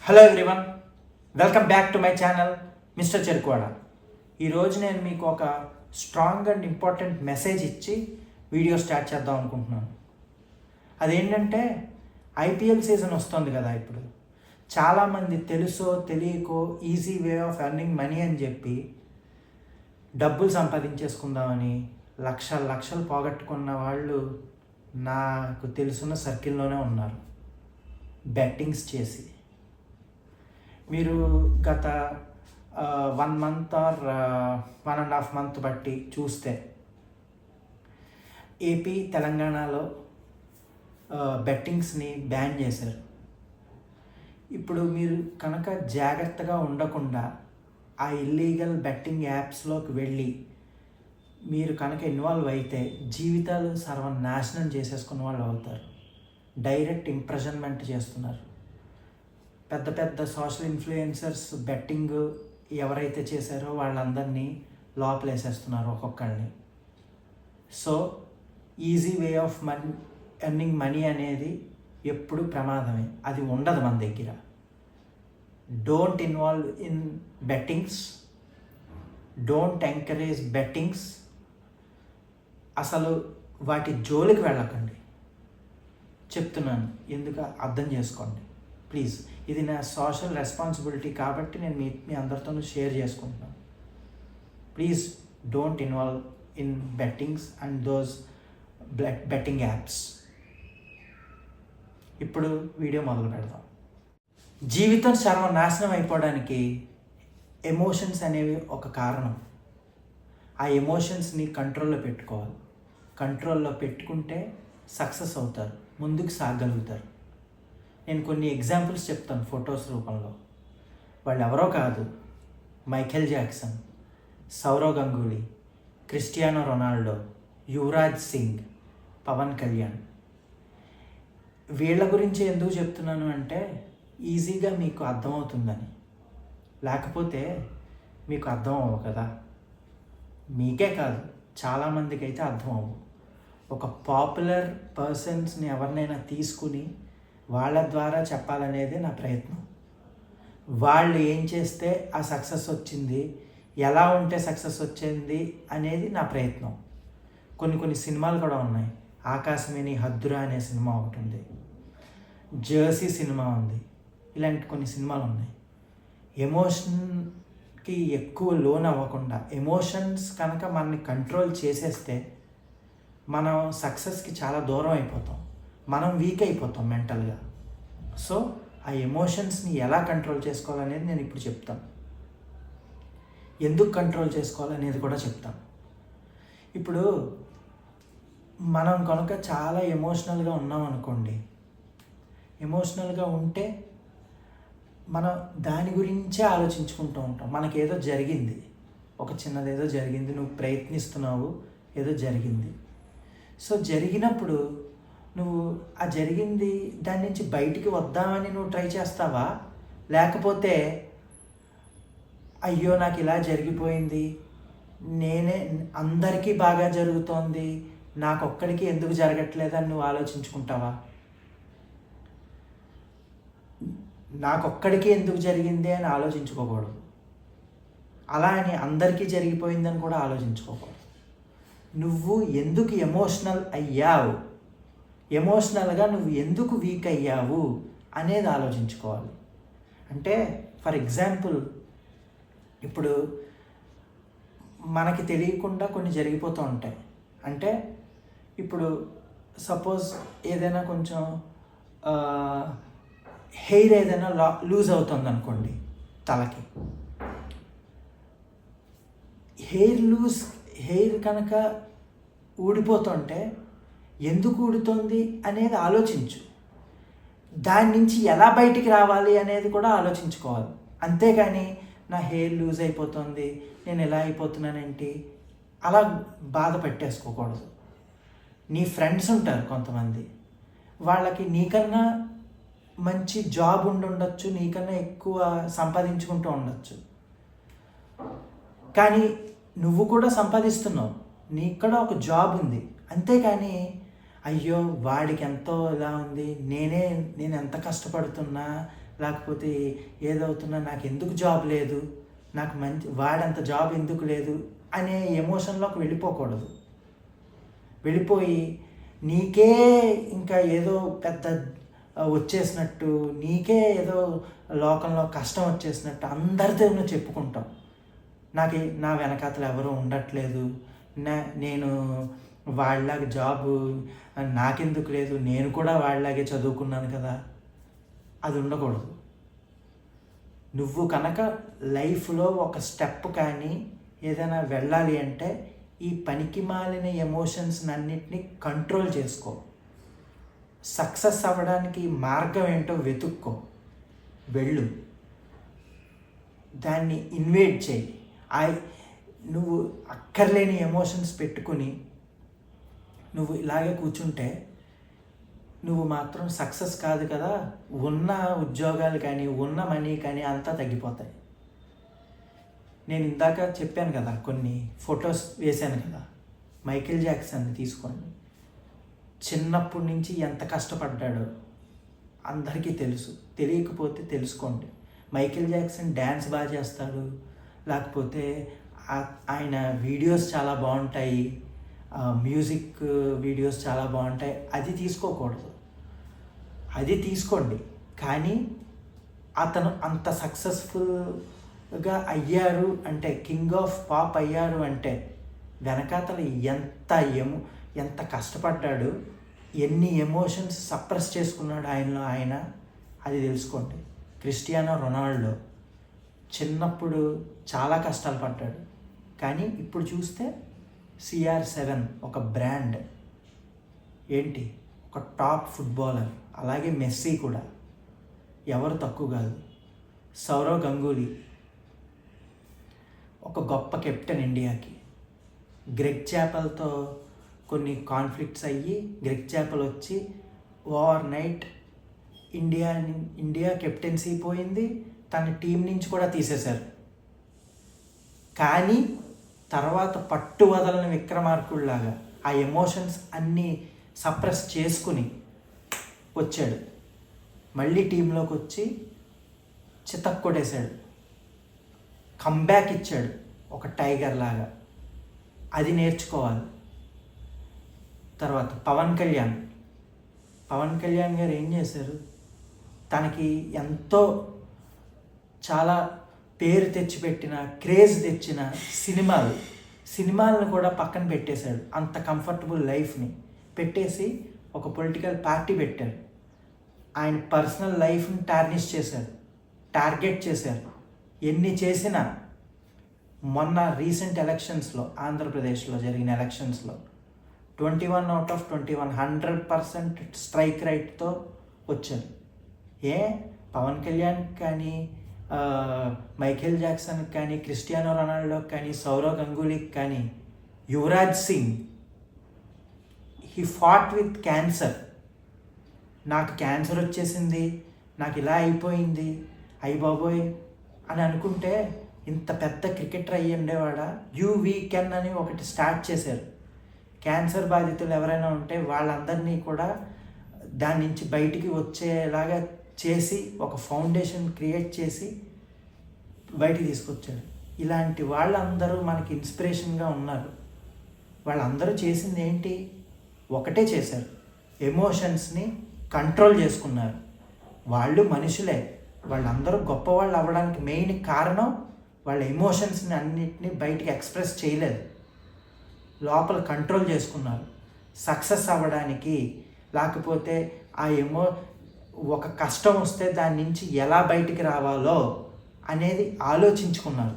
Hello everyone, welcome back to my channel mister Cherukuvada. ఈరోజు నేను మీకు ఒక స్ట్రాంగ్ అండ్ ఇంపార్టెంట్ మెసేజ్ ఇచ్చి వీడియో స్టార్ట్ చేద్దాం అనుకుంటున్నాను. అదేంటంటే ఐపీఎల్ సీజన్ వస్తుంది కదా. ఇప్పుడు చాలామంది తెలుసో తెలియకో easy way of earning money అని చెప్పి డబ్బులు సంపాదించేసుకుందామని లక్షలు పోగొట్టుకున్న వాళ్ళు నాకు తెలుసున్న సర్కిల్లోనే ఉన్నారు. బెట్టింగ్స్ చేసి మీరు గత 1 month ఆర్ 1.5 month బట్టి చూస్తే ఏపీ తెలంగాణలో బెట్టింగ్స్ని బ్యాన్ చేశారు. ఇప్పుడు మీరు కనుక జాగ్రత్తగా ఉండకుండా ఆ ఇల్లీగల్ బెట్టింగ్ యాప్స్లోకి వెళ్ళి మీరు కనుక ఇన్వాల్వ్ అయితే జీవితాలు సర్వనాశనం చేసేసుకున్న వాళ్ళు అవుతారు. డైరెక్ట్ ఇంప్రెజన్మెంట్ చేస్తున్నారు. పెద్ద పెద్ద సోషల్ ఇన్ఫ్లుయెన్సర్స్ బెట్టింగ్ ఎవరైతే చేశారో వాళ్ళందరినీ లోపలేసేస్తున్నారు ఒక్కొక్కరిని. So easy way of earning money అనేది ఎప్పుడు ప్రమాదమే. అది ఉండదు మన దగ్గర. Don't involve in bettings, don't encourage bettings. అసలు వాటి జోలికి వెళ్ళకండి చెప్తున్నాను. ఎందుకు అర్థం చేసుకోండి ప్లీజ్. ఇది నా సోషల్ రెస్పాన్సిబిలిటీ కాబట్టి నేను మీ అందరితోనూ షేర్ చేసుకుంటున్నాను. Please don't involve in bettings and those betting apps. ఇప్పుడు వీడియో మొదలు పెడదాం. జీవితం సర్వనాశనం అయిపోవడానికి ఎమోషన్స్ అనేవి ఒక కారణం. ఆ ఎమోషన్స్ని కంట్రోల్లో పెట్టుకోవాలి. కంట్రోల్లో పెట్టుకుంటే సక్సెస్ అవుతారు, ముందుకు సాగలుగుతారు. నేను కొన్ని ఎగ్జాంపుల్స్ చెప్తాను ఫొటోస్ రూపంలో. వాళ్ళు ఎవరో కాదు, Michael Jackson, Saurav Ganguly, Cristiano Ronaldo, Yuvraj Singh, Pawan Kalyan. వీళ్ళ గురించి ఎందుకు చెప్తున్నాను అంటే ఈజీగా మీకు అర్థమవుతుందని. లేకపోతే మీకు అర్థం అవ్వవు కదా. మీకే కాదు, చాలామందికి అయితే అర్థం అవ్వవు. ఒక పాపులర్ పర్సన్స్ని ఎవరినైనా తీసుకుని వాళ్ళ ద్వారా చెప్పాలనేది నా ప్రయత్నం. వాళ్ళు ఏం చేస్తే ఆ సక్సెస్ వచ్చింది, ఎలా ఉంటే సక్సెస్ వచ్చింది అనేది నా ప్రయత్నం. కొన్ని సినిమాలు కూడా ఉన్నాయి. ఆకాశమేని హద్దురా అనే సినిమా ఒకటి ఉంది, జెర్సీ సినిమా ఉంది. ఇలాంటి కొన్ని సినిమాలు ఉన్నాయి. ఎమోషన్కి ఎక్కువ లోన్ అవ్వకుండా, ఎమోషన్స్ కనుక మనని కంట్రోల్ చేసేస్తే మనం సక్సెస్కి చాలా దూరం అయిపోతాం. మనం వీక్ అయిపోతాం మెంటల్గా. సో ఆ ఎమోషన్స్ని ఎలా కంట్రోల్ చేసుకోవాలనేది నేను ఇప్పుడు చెప్తాను. ఎందుకు కంట్రోల్ చేసుకోవాలనేది కూడా చెప్తాను. ఇప్పుడు మనం కనుక చాలా ఎమోషనల్గా ఉన్నాం అనుకోండి, ఎమోషనల్గా ఉంటే మనం దాని గురించే ఆలోచించుకుంటూ ఉంటాం. మనకేదో జరిగింది, ఒక చిన్నదేదో జరిగింది, నువ్వు ప్రయత్నిస్తున్నావు, ఏదో జరిగింది. సో జరిగినప్పుడు నువ్వు ఆ జరిగింది దాని నుంచి బయటికి వద్దామని నువ్వు ట్రై చేస్తావా, లేకపోతే అయ్యో నాకు ఇలా జరిగిపోయింది, నేనే అందరికీ బాగా జరుగుతోంది, నాకొక్కడికి ఎందుకు జరగట్లేదని నువ్వు ఆలోచించుకుంటావా? నాకొక్కడికి ఎందుకు జరిగింది అని ఆలోచించుకోకూడదు. అలా అని అందరికీ జరిగిపోయిందని కూడా ఆలోచించుకోకూడదు. నువ్వు ఎందుకు ఎమోషనల్ అయ్యావు, ఎమోషనల్గా నువ్వు ఎందుకు వీక్ అయ్యావు అనేది ఆలోచించుకోవాలి. అంటే ఫర్ ఎగ్జాంపుల్, ఇప్పుడు మనకి తెలియకుండా కొన్ని జరిగిపోతూ ఉంటాయి. అంటే ఇప్పుడు సపోజ్ ఏదైనా కొంచెం హెయిర్ ఏదైనా లూజ్ అవుతుంది అనుకోండి తలకి. హెయిర్ కనుక ఊడిపోతుంటే ఎందుకు ఊడుతుంది అనేది ఆలోచించు. దాని నుంచి ఎలా బయటికి రావాలి అనేది కూడా ఆలోచించుకోవాలి. అంతేగాని నా హెయిర్ లూజ్ అయిపోతుంది, నేను ఎలా అయిపోతున్నానేంటి అలా బాధ పెట్టేసుకోకూడదు. నీ ఫ్రెండ్స్ ఉంటారు కొంతమంది, వాళ్ళకి నీకన్నా మంచి జాబ్ ఉండొచ్చు, నీకన్నా ఎక్కువ సంపాదించుకుంటూ ఉండొచ్చు, కానీ నువ్వు కూడా సంపాదిస్తున్నావు, నీకు కూడా ఒక జాబ్ ఉంది. అంతేకాని అయ్యో వాడికి ఎంతో ఇలా ఉంది, నేను ఎంత కష్టపడుతున్నా లేకపోతే ఏదవుతున్నా నాకు ఎందుకు జాబ్ లేదు, నాకు వాడంత జాబ్ ఎందుకు లేదు అనే ఎమోషన్లోకి వెళ్ళిపోకూడదు. వెళ్ళిపోయి నీకే ఇంకా ఏదో పెద్ద వచ్చేసినట్టు, నీకే ఏదో లోకంలో కష్టం వచ్చేసినట్టు అందరితో చెప్పుకుంటాం. నా వెనకాతలు ఎవరూ ఉండట్లేదు, నేను వాళ్ళలాగా జాబు నాకెందుకు లేదు, నేను కూడా వాళ్ళలాగే చదువుకున్నాను కదా, అది ఉండకూడదు. నువ్వు కనుక లైఫ్లో ఒక స్టెప్ కానీ ఏదైనా వెళ్ళాలి అంటే ఈ పనికి మాలిన ఎమోషన్స్ అన్నిటినీ కంట్రోల్ చేసుకో. సక్సెస్ అవ్వడానికి మార్గం ఏంటో వెతుక్కో, వెళ్ళు, దాన్ని ఇన్వైట్ చేయి. నువ్వు అక్కర్లేని ఎమోషన్స్ పెట్టుకుని నువ్వు ఇలాగే కూర్చుంటే నువ్వు మాత్రం సక్సెస్ కాదు కదా. ఉన్న ఉద్యోగాలు కానీ ఉన్న మనీ కానీ అంతా తగ్గిపోతాయి. నేను ఇందాక చెప్పాను కదా, కొన్ని ఫొటోస్ వేశాను కదా, మైకేల్ జాక్సన్ తీసుకోండి. చిన్నప్పటి నుంచి ఎంత కష్టపడ్డాడో అందరికీ తెలుసు. తెలియకపోతే తెలుసుకోండి. మైకేల్ జాక్సన్ డ్యాన్స్ బాగా చేస్తాడు, లేకపోతే ఆయన వీడియోస్ చాలా బాగుంటాయి, మ్యూజిక్ వీడియోస్ చాలా బాగుంటాయి. అది తీసుకోకూడదు, అది తీసుకోండి. కానీ అతను అంత సక్సెస్ఫుల్గా అయ్యారు అంటే, కింగ్ ఆఫ్ పాప్ అయ్యారు అంటే వెనకాతలు ఎంత కష్టపడ్డాడు, ఎన్ని ఎమోషన్స్ సప్రెస్ చేసుకున్నాడు ఆయన అది తెలుసుకోండి. క్రిస్టియానో రొనాల్డో చిన్నప్పుడు చాలా కష్టాలు పడ్డాడు, కానీ ఇప్పుడు చూస్తే CR7 ఒక బ్రాండ్, ఏంటి ఒక టాప్ ఫుట్బాలర్. అలాగే మెస్సీ కూడా ఎవరు తక్కువ కాదు. సౌరవ్ గంగూలీ ఒక గొప్ప కెప్టెన్ ఇండియాకి. గ్రెగ్ చాపెల్తో కొన్ని కాన్ఫ్లిక్ట్స్ అయ్యి గ్రెగ్ చాపెల్ వచ్చి ఓవర్ నైట్ ఇండియా కెప్టెన్సీ పోయింది, తన టీం నుంచి కూడా తీసేశారు. కానీ తర్వాత పట్టు వదలని విక్రమార్కుడిలాగా ఆ ఎమోషన్స్ అన్నీ సప్రెస్ చేసుకుని వచ్చాడు. మళ్ళీ టీంలోకి వచ్చి చితక్కొడేశాడు, కంబ్యాక్ ఇచ్చాడు ఒక టైగర్ లాగా. అది నేర్చుకోవాలి. తర్వాత పవన్ కళ్యాణ్ గారు ఏం చేశారు, తనకి ఎంతో చాలా పేరు తెచ్చిపెట్టిన, క్రేజ్ తెచ్చిన సినిమాలను కూడా పక్కన పెట్టేశాడు. అంత కంఫర్టబుల్ లైఫ్ని పెట్టేసి ఒక పొలిటికల్ పార్టీ పెట్టారు. ఆయన పర్సనల్ లైఫ్ని టార్గెట్ చేశారు. ఎన్ని చేసినా మొన్న రీసెంట్ ఎలక్షన్స్లో, ఆంధ్రప్రదేశ్లో జరిగిన ఎలక్షన్స్లో 21 out of 21 100% స్ట్రైక్ రైట్తో వచ్చారు. పవన్ కళ్యాణ్ కానీ, మైకేల్ జాక్సన్కి కానీ, క్రిస్టియానో రొనాల్డోకి కానీ, సౌరవ్ గంగూలీకి కానీ, Yuvraj Singh he fought with cancer. నాకు క్యాన్సర్ వచ్చేసింది, నాకు ఇలా అయిపోయింది, అయ్యి బాబోయ్ అని అనుకుంటే ఇంత పెద్ద క్రికెటర్ అయ్యి ఉండేవాడా. వీ కెన్ అని ఒకటి స్టార్ట్ చేశారు. క్యాన్సర్ బాధితులు ఎవరైనా ఉంటే వాళ్ళందరినీ కూడా దాని నుంచి బయటికి వచ్చేలాగా చేసి ఒక ఫౌండేషన్ క్రియేట్ చేసి బయటికి తీసుకొచ్చాడు. ఇలాంటి వాళ్ళందరూ మనకి ఇన్స్పిరేషన్గా ఉన్నారు. వాళ్ళందరూ చేసింది ఏంటి, ఒకటే చేశారు, ఎమోషన్స్ని కంట్రోల్ చేసుకున్నారు. వాళ్ళు మనుషులే, వాళ్ళందరూ గొప్పవాళ్ళు అవ్వడానికి మెయిన్ కారణం వాళ్ళ ఎమోషన్స్ని అన్నిటినీ బయటికి ఎక్స్ప్రెస్ చేయలేదు, లోపల కంట్రోల్ చేసుకున్నారు. సక్సెస్ అవ్వడానికి, లేకపోతే ఒక కష్టం వస్తే దాని నుంచి ఎలా బయటికి రావాలో అనేది ఆలోచించుకున్నారు.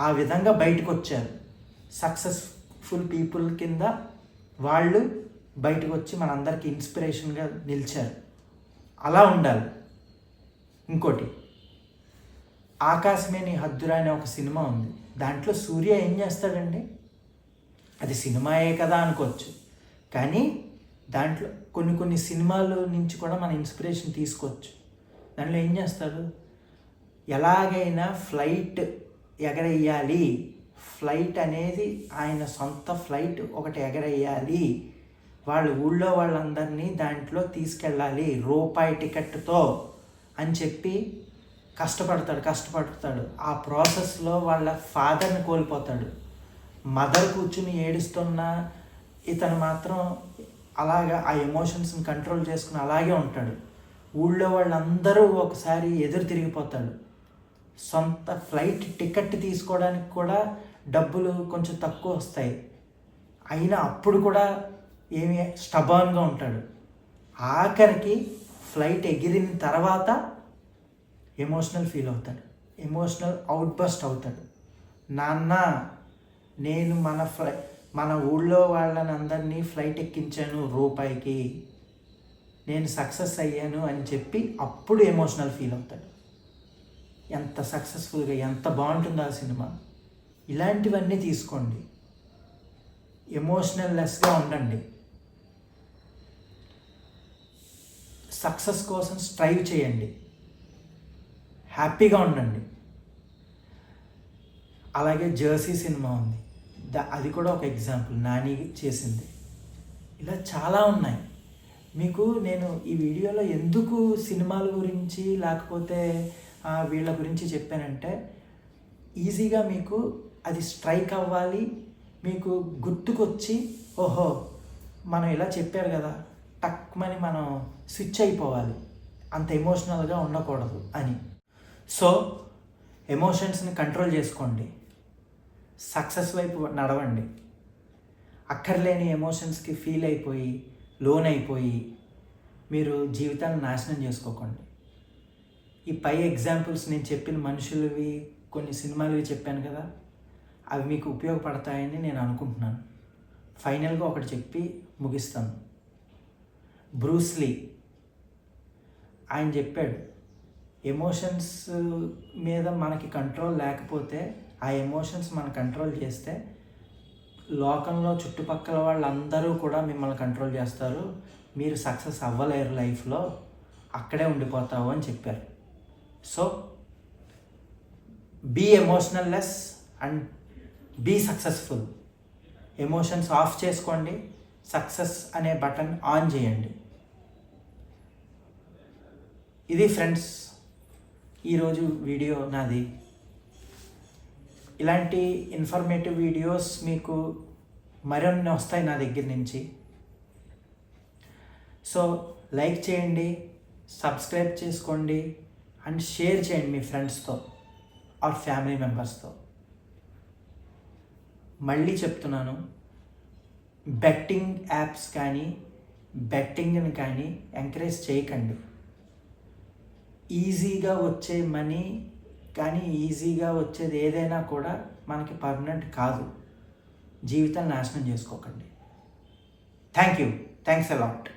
ఆ విధంగా బయటకు వచ్చారు. సక్సెస్ఫుల్ పీపుల్ కింద వాళ్ళు బయటకు వచ్చి మనందరికీ ఇన్స్పిరేషన్గా నిలిచారు. అలా ఉండాలి. ఇంకోటి, ఆకాశమే నీ హద్దురా అనే ఒక సినిమా ఉంది. దాంట్లో సూర్య ఏం చేస్తాడండి, అది సినిమాయే కదా అనుకోవచ్చు, కానీ దాంట్లో కొన్ని సినిమాల నుంచి కూడా మన ఇన్స్పిరేషన్ తీసుకోవచ్చు. దాంట్లో ఏం చేస్తాడు, ఎలాగైనా ఫ్లైట్ ఎగరేయాలి, ఫ్లైట్ అనేది ఆయన సొంత ఫ్లైట్ ఒకటి ఎగరేయాలి, వాళ్ళ ఊళ్ళో వాళ్ళందరినీ దాంట్లో తీసుకెళ్ళాలి రూపాయి టికెట్తో అని చెప్పి కష్టపడతాడు. ఆ ప్రాసెస్లో వాళ్ళ ఫాదర్ని కోల్పోతాడు. మదర్ కూర్చుని ఏడుస్తున్న ఇతను మాత్రం అలాగా ఆ ఎమోషన్స్ని కంట్రోల్ చేసుకుని అలాగే ఉంటాడు. ఊళ్ళో వాళ్ళందరూ ఒకసారి ఎదురు తిరిగిపోతాడు. సొంత ఫ్లైట్ టికెట్ తీసుకోవడానికి కూడా డబ్బులు కొంచెం తక్కువ వస్తాయి. అయినా అప్పుడు కూడా ఏమి స్టబర్న్గా ఉంటాడు. ఆఖరికి ఫ్లైట్ ఎగిరిన తర్వాత ఎమోషనల్ ఫీల్ అవుతాడు, ఎమోషనల్ అవుట్బస్ట్ అవుతాడు. నాన్న, నేను మన ఊళ్ళో వాళ్ళని అందరినీ ఫ్లైట్ ఎక్కించాను రూపాయికి, నేను సక్సెస్ అయ్యాను అని చెప్పి అప్పుడు ఎమోషనల్ ఫీల్ అవుతాడు. ఎంత సక్సెస్ఫుల్గా, ఎంత బాగుంటుందో ఆ సినిమా. ఇలాంటివన్నీ తీసుకోండి, ఎమోషనల్ లెస్గా ఉండండి, సక్సెస్ కోసం స్ట్రైవ్ చేయండి, హ్యాపీగా ఉండండి. అలాగే జెర్సీ సినిమా ఉంది, అది కూడా ఒక ఎగ్జాంపుల్, నాని చేసింది. ఇలా చాలా ఉన్నాయి. మీకు నేను ఈ వీడియోలో ఎందుకు సినిమాల గురించి లేకపోతే వీళ్ళ గురించి చెప్పానంటే, ఈజీగా మీకు అది స్ట్రైక్ అవ్వాలి, మీకు గుర్తుకొచ్చి ఓహో మనం ఇలా చెప్పారు కదా, టక్మని మనం స్విచ్ అయిపోవాలి, అంత ఎమోషనల్గా ఉండకూడదు అని. సో ఎమోషన్స్ని కంట్రోల్ చేసుకోండి, సక్సెస్ వైపు నడవండి. అక్కర్లేని ఎమోషన్స్కి ఫీల్ అయిపోయి లోన్ అయిపోయి మీరు జీవితాన్ని నాశనం చేసుకోకండి. ఈ పై ఎగ్జాంపుల్స్ నేను చెప్పిన మనుషులవి, కొన్ని సినిమాలవి చెప్పాను కదా, అవి మీకు ఉపయోగపడతాయని నేను అనుకుంటున్నాను. ఫైనల్గా ఒకటి చెప్పి ముగిస్తాను. బ్రూస్ లీ ఆయన చెప్పాడు, ఎమోషన్స్ మీద మనకి కంట్రోల్ లేకపోతే, ఆ ఎమోషన్స్ మనం కంట్రోల్ చేస్తే లోకంలో చుట్టుపక్కల వాళ్ళందరూ కూడా మిమ్మల్ని కంట్రోల్ చేస్తారు, మీరు సక్సెస్ అవ్వలేరు లైఫ్లో, అక్కడే ఉండిపోతావు అని చెప్పారు. So be emotional less and be successful. Emotions off చేసుకోండి, సక్సెస్ అనే బటన్ ఆన్ చేయండి. ఇది ఫ్రెండ్స్ ఈరోజు వీడియో నాది. ఇలాంటి ఇన్ఫర్మేటివ్ వీడియోస్ మీకు మరిన్ని వస్తాయి నా దగ్గర నుంచి. సో లైక్ చేయండి, సబ్స్క్రైబ్ చేసుకోండి అండ్ షేర్ చేయండి మీ ఫ్రెండ్స్తో ఆర్ ఫ్యామిలీ మెంబర్స్తో. మళ్ళీ చెప్తున్నాను, బెట్టింగ్ యాప్స్ కానీ బెట్టింగ్ని కానీ ఎంకరేజ్ చేయకండి. ఈజీగా వచ్చే మనీ కానీ ఈజీగా వచ్చేది ఏదైనా కూడా మనకి పర్మనెంట్ కాదు. జీవితాన్ని నాశనం చేసుకోకండి. Thanks a lot.